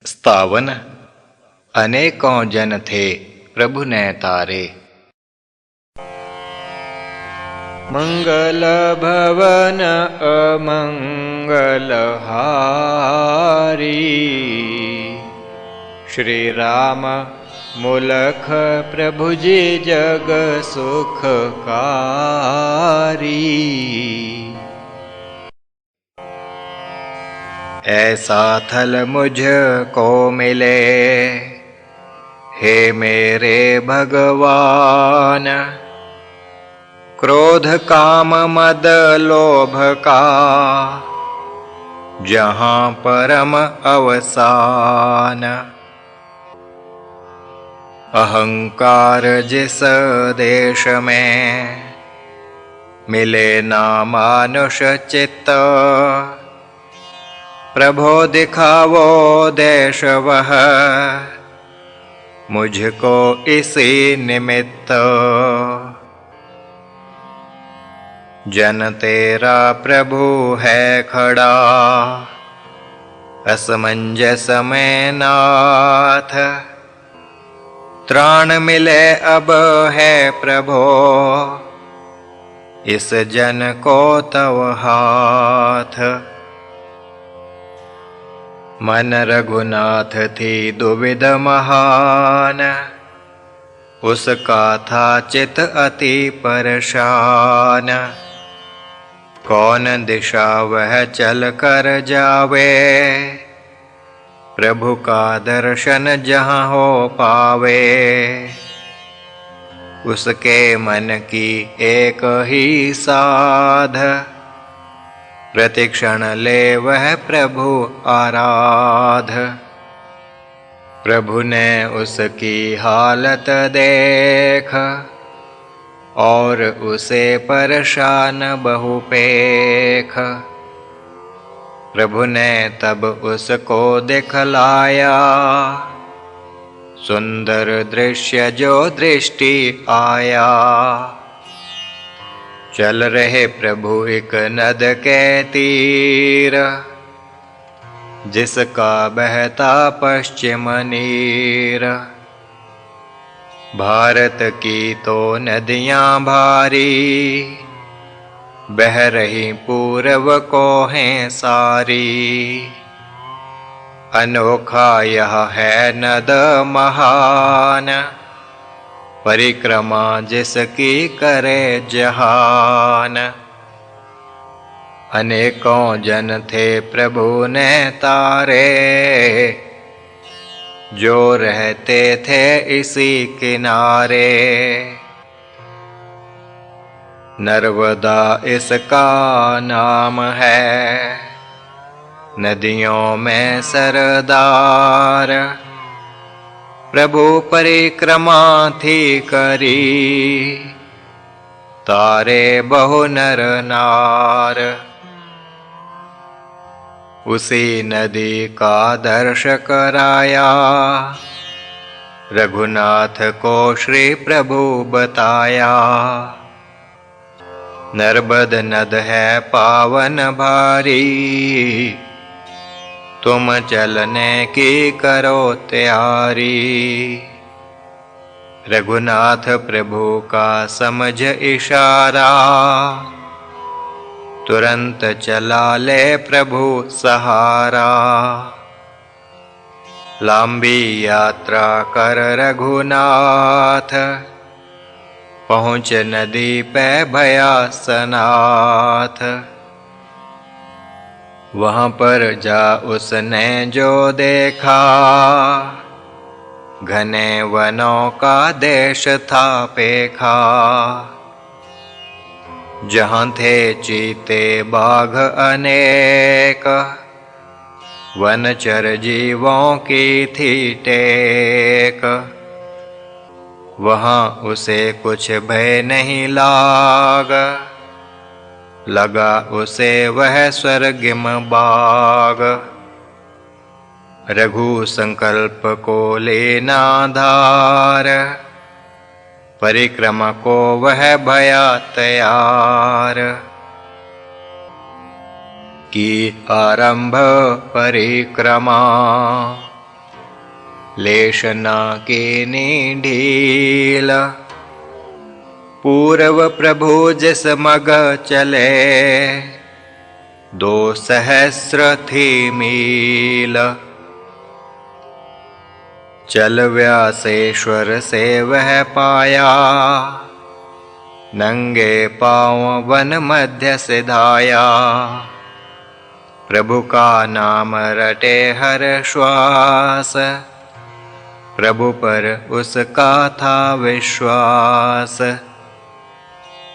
स्थावन अनेकों जन थे प्रभु ने तारे। मंगल भवन अमंगल हारी, श्री राम मुलख प्रभु जी जग सुखकारी। ऐसा थल मुझको मिले हे मेरे भगवान, क्रोध काम मद लोभ का जहाँ परम अवसान। अहंकार जिस देश में मिले ना मानुष चित्त, प्रभो दिखावो देश वह मुझको इसी निमित्त। जन तेरा प्रभु है खड़ा असमंजस में नाथ, त्राण मिले अब है प्रभो इस जन को तव हाथ। मन रघुनाथ थी दुविध महान, उसका था चित अति परेशान। कौन दिशा वह चल कर जावे, प्रभु का दर्शन जहाँ हो पावे। उसके मन की एक ही साध, प्रतिक्षण ले वह प्रभु आराध। प्रभु ने उसकी हालत देख, और उसे परेशान बहु पेख। प्रभु ने तब उसको दिखलाया, सुंदर दृश्य जो दृष्टि आया। चल रहे प्रभु एक नद के तीर, जिसका बहता पश्चिम नीर। भारत की तो नदियाँ भारी, बह रही पूरब को हैं सारी। अनोखा यह है नद महान, परिक्रमा जिसकी करे जहान। अनेकों जन थे प्रभु ने तारे, जो रहते थे इसी किनारे। नर्मदा इसका नाम है, नदियों में सरदार। प्रभु परिक्रमा थी करी, तारे बहु नर नार। उसी नदी का दर्श कराया, रघुनाथ को श्री प्रभु बताया। नर्मद नद है पावन भारी, तुम चलने की करो तैयारी। रघुनाथ प्रभु का समझ इशारा, तुरंत चला ले प्रभु सहारा। लंबी यात्रा कर रघुनाथ, पहुँच नदी पे भया सनाथ। वहाँ पर जा उसने जो देखा, घने वनों का देश था पेखा। जहाँ थे चीते बाघ अनेक, वनचर जीवों की थी टेक। वहाँ उसे कुछ भय नहीं लाग, लगा उसे वह स्वर्गिम बाग। रघु संकल्प को लेना धार, परिक्रमा को वह भया तैयार। की आरंभ परिक्रमा, लेशना कीनी ढील। पूर्व प्रभु जिस मग चले, 2 सहस्र थी मील। चल व्यासेश्वर से वह पाया, नंगे पाँव वन मध्य सिधाया। प्रभु का नाम रटे हर श्वास, प्रभु पर उसका था विश्वास।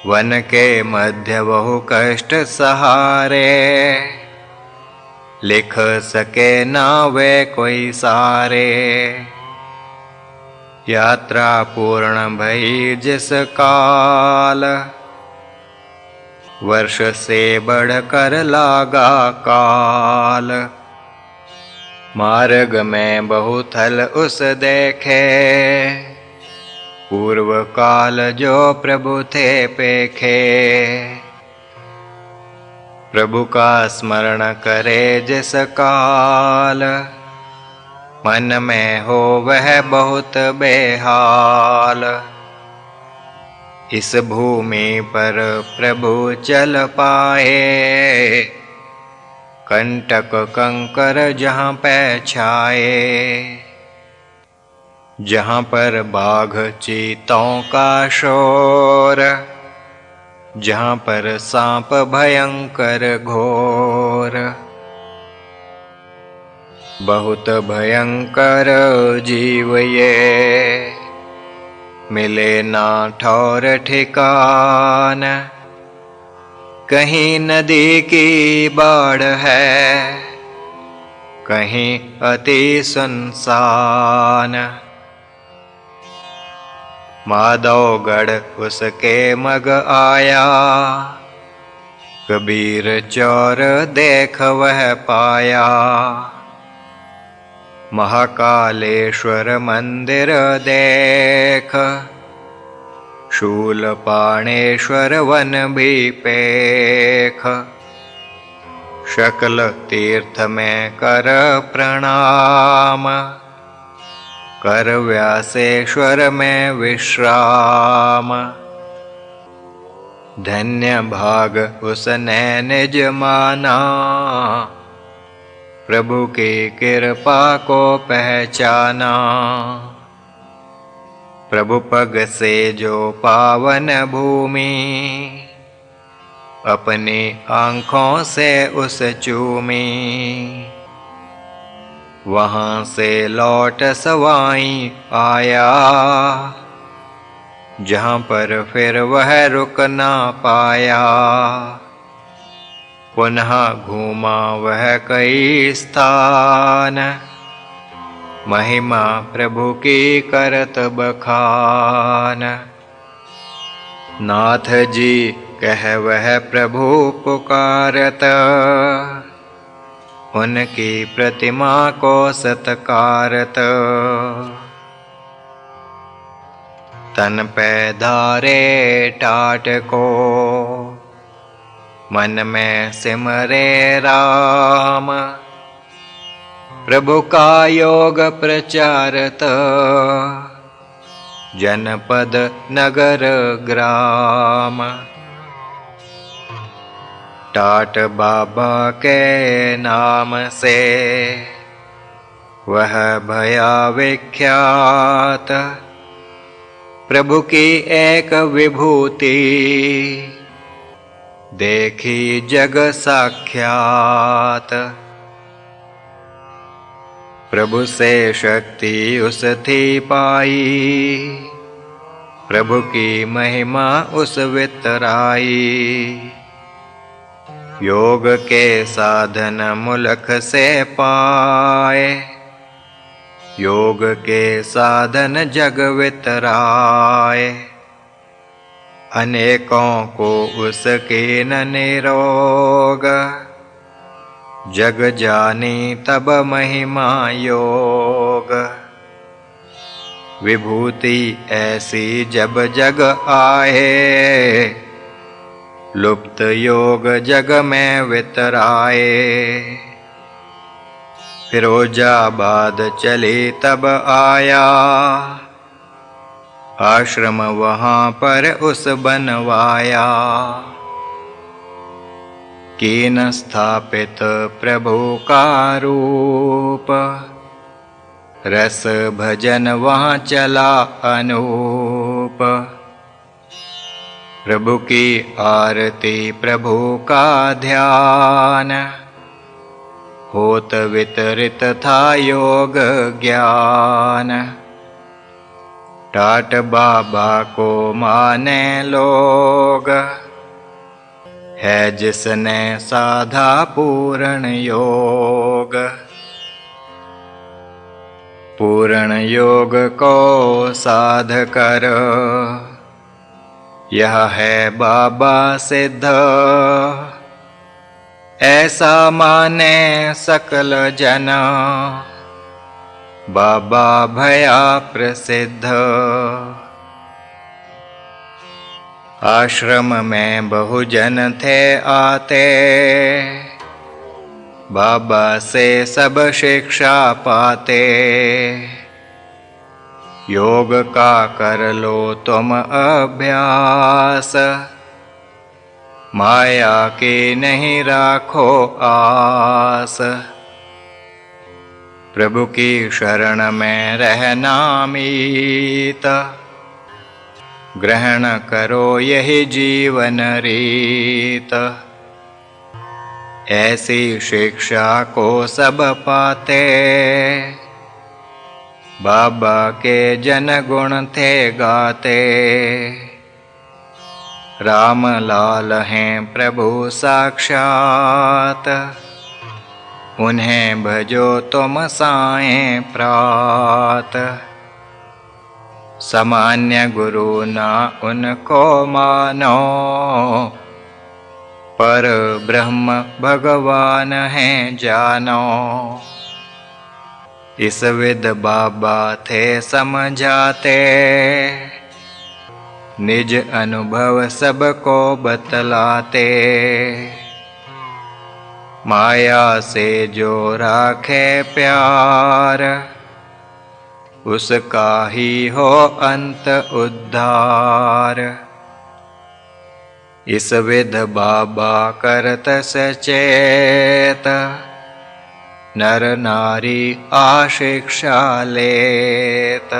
वन के मध्य बहु कष्ट सहारे, लिख सके ना वे कोई सारे। यात्रा पूर्ण भई जिस काल, वर्ष से बढ़कर लागा काल। मार्ग में बहुथल उस देखे, पूर्व काल जो प्रभु थे पेखे। प्रभु का स्मरण करे जिस काल, मन में हो वह बहुत बेहाल। इस भूमि पर प्रभु चल पाए, कंटक कंकर जहाँ पे छाए। जहाँ पर बाघ चीतों का शोर, जहाँ पर सांप भयंकर घोर। बहुत भयंकर जीव ये, मिले ना ठौर ठिकान। कहीं नदी की बाढ़ है, कहीं अति सुनसान। माधवगढ़ उसके मग आया, कबीर चौर देख वह पाया। महाकालेश्वर मंदिर देख, शूलपाणेश्वर वन भी पेख। शकल तीर्थ में कर प्रणाम, कर व्यासेश्वर में विश्राम। धन्य भाग उसने निज माना, प्रभु की कृपा को पहचाना। प्रभु पग से जो पावन भूमि, अपनी आँखों से उस चूमी। वहाँ से लौट सवाई आया, जहाँ पर फिर वह रुक ना पाया। पुनः घूमा वह कई स्थान, महिमा प्रभु की करत बखान। नाथ जी कह वह प्रभु पुकारत, उनकी प्रतिमा को सत्कारत। तन पे धारे टाट को, मन में सिमरे राम। प्रभु का योग प्रचारत, जनपद नगर ग्राम। टाट बाबा के नाम से वह भया विख्यात। प्रभु की एक विभूति, देखी जग साक्षात। प्रभु से शक्ति उस थी पाई, प्रभु की महिमा उस वितराई। योग के साधन मुलक से पाए, योग के साधन जग वितराए। अनेकों को उसके न निरोग, जग जानी तब महिमा योग। विभूति ऐसी जब जग आए, लुप्त योग जग में वितराए। फिरोजाबाद चले तब आया, आश्रम वहाँ पर उस बनवाया। कीन स्थापित प्रभु का रूप, रस भजन वहाँ चला अनूप। प्रभु की आरती प्रभु का ध्यान, होत वितरित था योग ज्ञान। टाट बाबा को माने लोग, है जिसने साधा पूर्ण योग। पूर्ण योग को साध कर, यह है बाबा सिद्ध। ऐसा माने सकल जन, बाबा भया प्रसिद्ध। आश्रम में बहुजन थे आते, बाबा से सब शिक्षा पाते। योग का कर लो तुम अभ्यास, माया की नहीं राखो आस। प्रभु की शरण में रहना मीत, ग्रहण करो यही जीवन रीत। ऐसी शिक्षा को सब पाते, बाबा के जन गुण थे गाते। राम लाल हैं प्रभु साक्षात, उन्हें भजो तुम साएं प्रात। सामान्य गुरु ना उनको मानो, पर ब्रह्म भगवान हैं जानो। इस विद बाबा थे समझाते, निज अनुभव सबको बतलाते। माया से जो राखे प्यार, उसका ही हो अंत उद्धार। इस विध बाबा करत सचेत, नर नारी आशिक्षा लेत।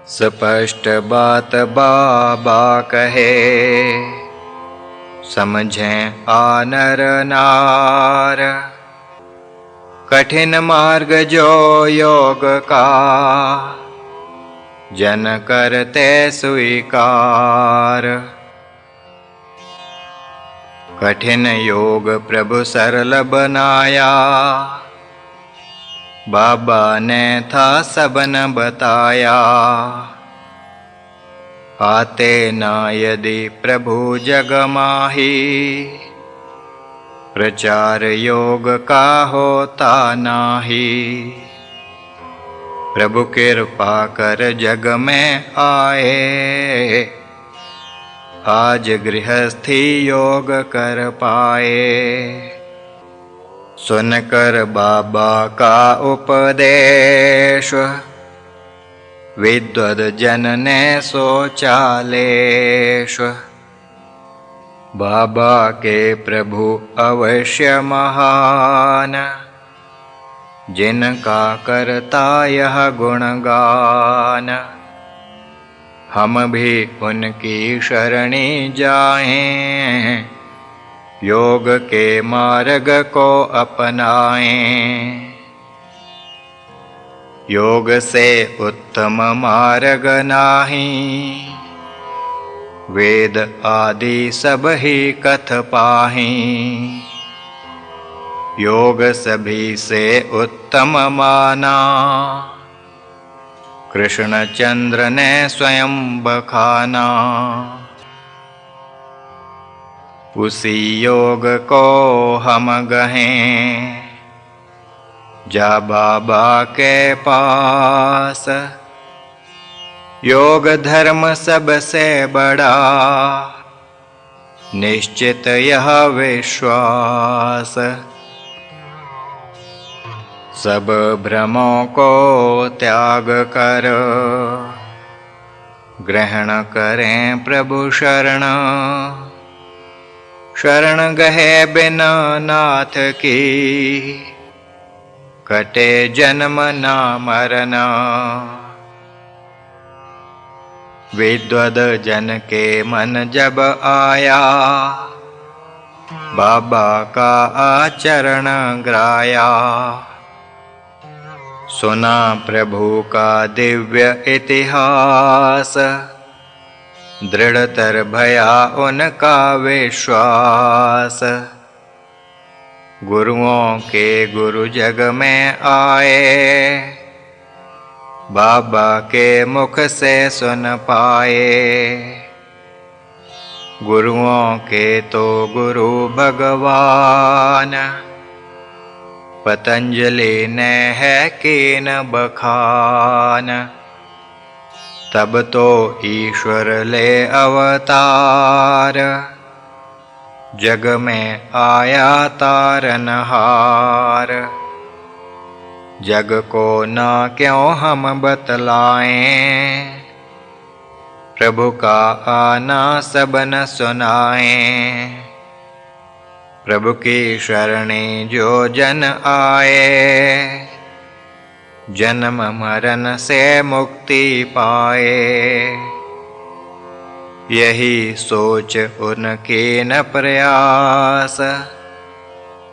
स्पष्ट बात बाबा कहे, समझें आ नर नार। कठिन मार्ग जो योग का, जन करते स्वीकार। कठिन योग प्रभु सरल बनाया, बाबा ने था सबन बताया। आते ना यदि प्रभु जग माही, प्रचार योग का होता नाही। प्रभु कृपा कर जग में आए, आज गृहस्थी योग कर पाए। सुनकर बाबा का उपदेश, विद्वद जन ने सोचा लेश। बाबा के प्रभु अवश्य महान, जिनका करता यह गुणगान। हम भी उनकी शरणी जाएं, योग के मार्ग को अपनाएं। योग से उत्तम मार्ग नाही, वेद आदि सब ही कथ पाहीं। योग सभी से उत्तम माना, कृष्णचंद्र ने स्वयं बखाना। उसी योग को हम गहें, जा बाबा के पास। योग धर्म सबसे बड़ा, निश्चित यह विश्वास। सब भ्रमों को त्याग कर ग्रहण करें प्रभु शरण। शरण गहे बिना नाथ की कटे जन्म ना मरण। विद्वद जन के मन जब आया बाबा का आचरण ग्राया। सुना प्रभु का दिव्य इतिहास दृढ़तर भया उनका विश्वास। गुरुओं के गुरु जग में आए बाबा के मुख से सुन पाए। गुरुओं के तो गुरु भगवान पतंजलि ने है कीन बखान। तब तो ईश्वर ले अवतार जग में आया तारनहार। जग को ना क्यों हम बतलाएं प्रभु का आना सब न सुनाएं। प्रभु की शरणी जो जन आए जन्म मरण से मुक्ति पाए। यही सोच उनके न प्रयास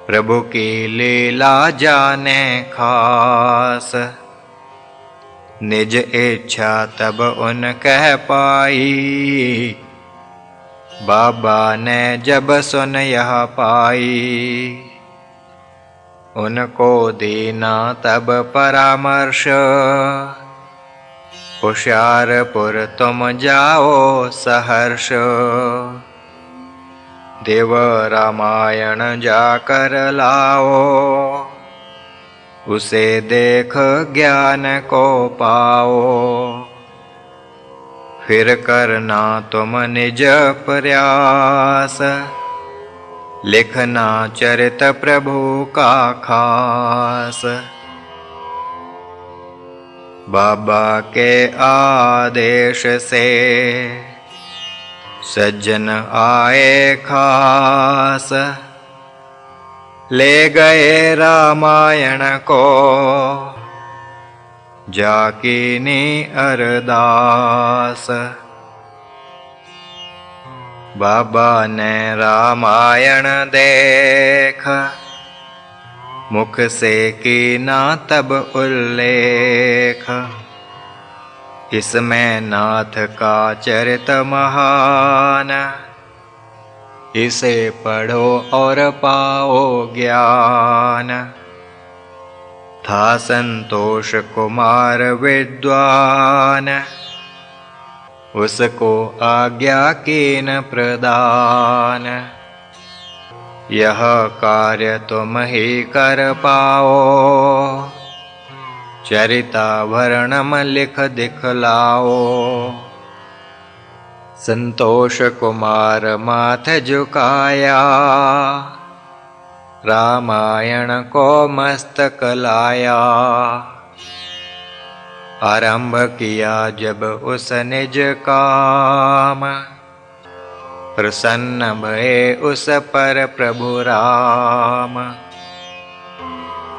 प्रभु की लीला जाने खास। निज इच्छा तब उन कह पाई बाबा ने जब सुन यह पाई। उनको दीना तब परामर्श होशियारपुर तुम जाओ सहर्ष। देव रामायण जाकर लाओ उसे देख ज्ञान को पाओ। फिर करना तुम निज प्रयास लिखना चरित प्रभु का खास। बाबा के आदेश से सज्जन आए खास। ले गए रामायण को जाकीनी अरदास। बाबा ने रामायण देख मुख से कीना तब उल्लेख। इसमें नाथ का चरित महान इसे पढ़ो और पाओ ज्ञान। था संतोष कुमार विद्वान उसको आज्ञा कीन प्रदान। यह कार्य तुम ही कर पाओ चरिताभरणम लिख दिखलाओ। संतोष कुमार माथ झुकाया रामायण को मस्तक लाया। आरंभ किया जब उस निज काम प्रसन्न भये उस पर प्रभु राम।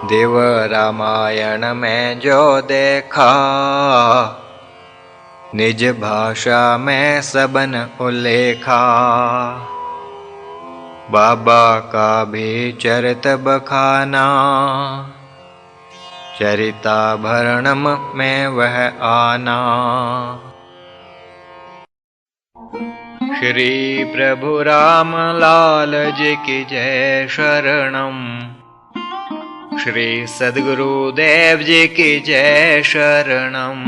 देव रामायण में जो देखा निज भाषा में सबन उल्लेखा। बाबा का भी चरित बखाना चरिताभरणम में वह आना। श्री प्रभु राम लाल जी की जय शरणम। श्री सद्गुरुदेव जी की जय शरणम।